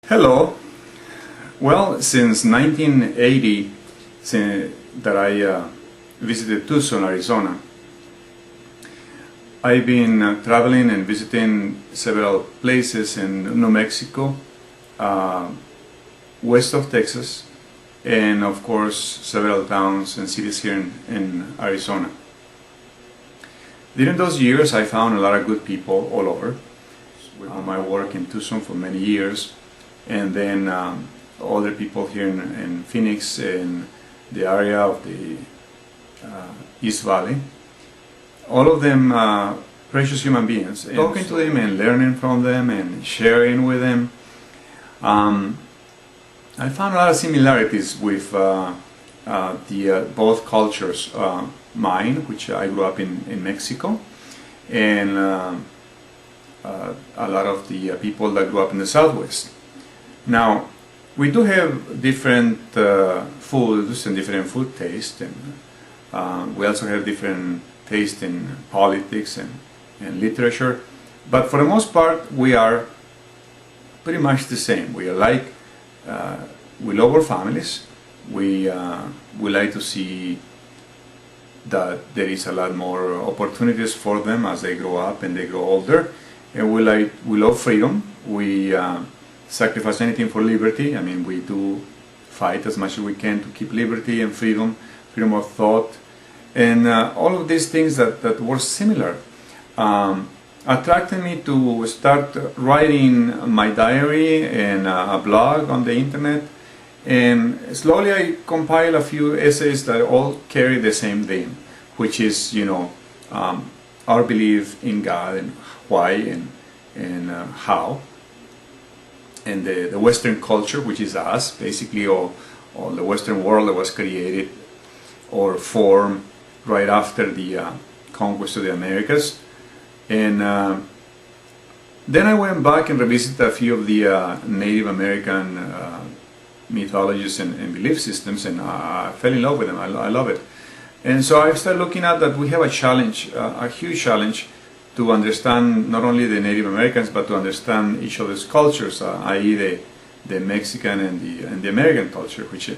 Hello. Well, since 1980, that I visited Tucson, Arizona, I've been traveling and visiting several places in New Mexico, west of Texas, and of course several towns and cities here in Arizona. During those years, I found a lot of good people all over. With my work in Tucson for many years, and then other people here in Phoenix, in the area of the East Valley. All of them precious human beings. And talking to them and learning from them and sharing with them, I found a lot of similarities with both cultures. Mine, which I grew up in Mexico, and a lot of the people that grew up in the Southwest. Now, we do have different foods and different food taste, and we also have different taste in politics and literature, but for the most part we are pretty much the same. We are like, we love our families, we like to see that there is a lot more opportunities for them as they grow up and they grow older, and we love freedom. We sacrifice anything for liberty. I mean, we do fight as much as we can to keep liberty and freedom of thought, and all of these things that were similar attracted me to start writing my diary and a blog on the internet. And slowly I compile a few essays that all carry the same theme, which is, our belief in God and why and how, and the Western culture, which is us, basically, or the Western world that was created or formed right after the conquest of the Americas. And then I went back and revisited a few of the Native American mythologies and belief systems, and I fell in love with them. I love it. And so I started looking at that we have a challenge, a huge challenge, to understand not only the Native Americans, but to understand each other's cultures, i.e. the Mexican and the American culture, which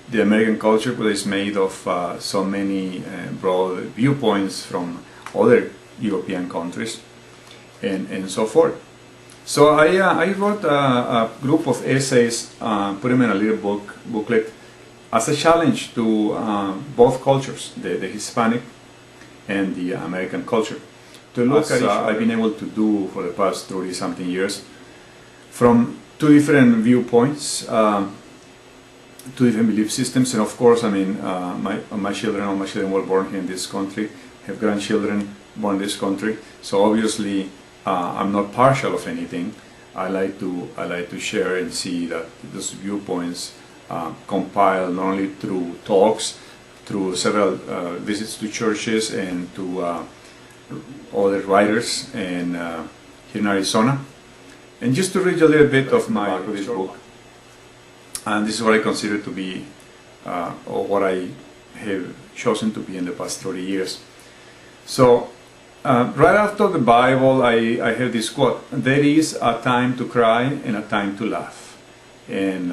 the American culture is made of so many broad viewpoints from other European countries and so forth. So I wrote a group of essays, put them in a little booklet, as a challenge to both cultures, the Hispanic and the American culture, to look at I've been able to do for the past 30-something years, from two different viewpoints, two different belief systems. And of course, I mean, all my children were born here in this country, have grandchildren born in this country, so obviously I'm not partial of anything. I like to share and see that those viewpoints compiled not only through talks, through several visits to churches and to other writers and here in Arizona. And just to read a little bit of this book, and this is what I consider to be, or what I have chosen to be in the past 30 years. So, right after the Bible, I heard this quote: "There is a time to cry and a time to laugh." And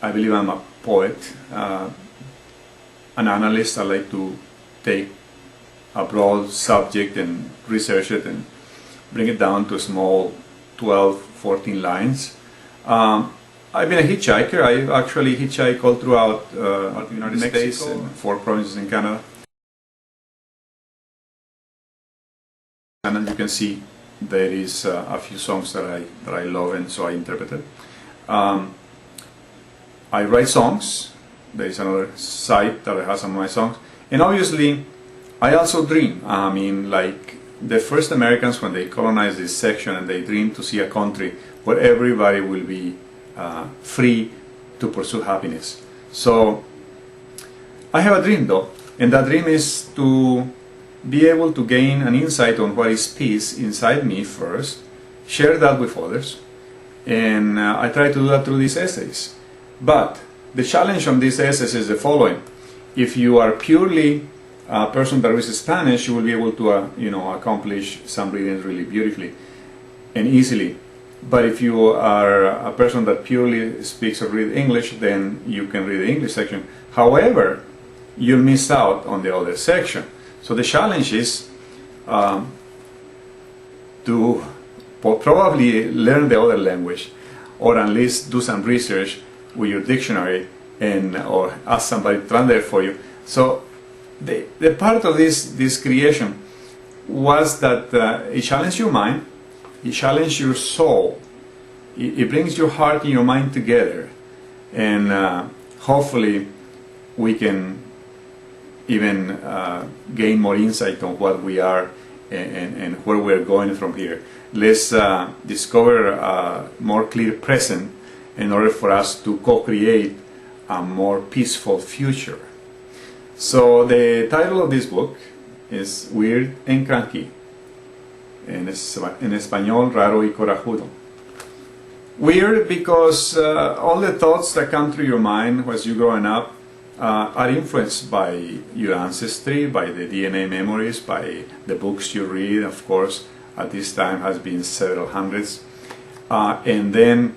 I believe I'm a poet, an analyst. I like to take a broad subject and research it and bring it down to small 12, 14 lines. I've been a hitchhiker. I've actually hitchhiked all throughout the United States and 4 provinces in Canada. And as you can see, there is a few songs that I love, and so I interpreted. I write songs. There is another site that has some of my songs, and obviously I also dream. I mean, like the first Americans, when they colonized this section, and they dreamed to see a country where everybody will be free to pursue happiness. So I have a dream, though, and that dream is to be able to gain an insight on what is peace inside me first, share that with others, and I try to do that through these essays. But the challenge on these essays is the following: if you are purely a person that reads Spanish, you will be able to accomplish some readings really beautifully and easily. But if you are a person that purely speaks or read English, then you can read the English section. However, you'll miss out on the other section. So the challenge is to probably learn the other language, or at least do some research with your dictionary, and or ask somebody to translate for you. So the part of this creation was that it challenged your mind, it challenged your soul, it brings your heart and your mind together, and hopefully we can even gain more insight on what we are and where we're going from here. Let's discover a more clear present in order for us to co-create a more peaceful future. So the title of this book is Weird and Cranky, en español, Raro y Corajudo. Weird because all the thoughts that come through your mind as you're growing up are influenced by your ancestry, by the DNA memories, by the books you read. Of course, at this time has been several hundreds, and then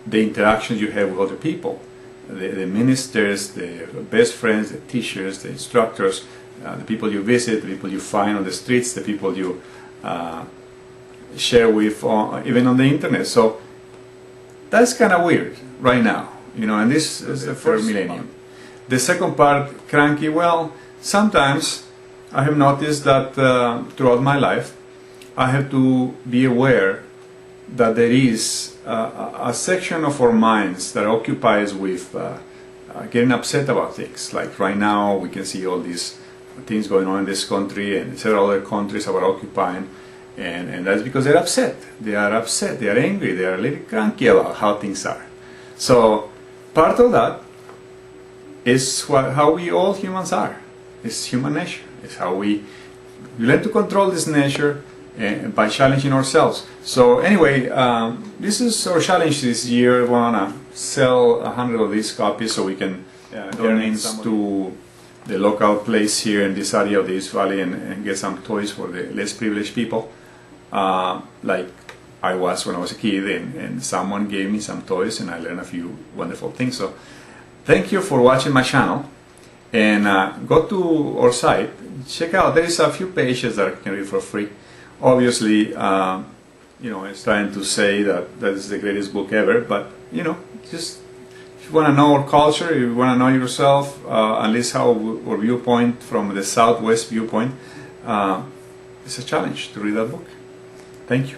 the interactions you have with other people, the ministers, the best friends, the teachers, the instructors, the people you visit, the people you find on the streets, the people you share with even on the internet. So that's kind of weird right now, you know, and this is the first millennium. The second part, cranky, well, sometimes I have noticed that throughout my life I have to be aware that there is a section of our minds that occupies with getting upset about things. Like right now we can see all these things going on in this country and several other countries are occupying, and that's because they're upset. They are upset, they are angry, they are a little cranky about how things are. So part of that is how we all humans are. It's human nature. It's how we learn to control this nature by challenging ourselves. So anyway, this is our challenge this year. We want to sell 100 of these copies so we can donate to the local place here in this area of the East Valley and get some toys for the less privileged people, like I was when I was a kid, and someone gave me some toys and I learned a few wonderful things. So thank you for watching my channel, and go to our site, check out, there is a few pages that you can read for free. Obviously, you know, it's trying to say that that is the greatest book ever, but you know, just if you want to know our culture, if you want to know yourself, at least how our viewpoint from the Southwest viewpoint, it's a challenge to read that book. Thank you.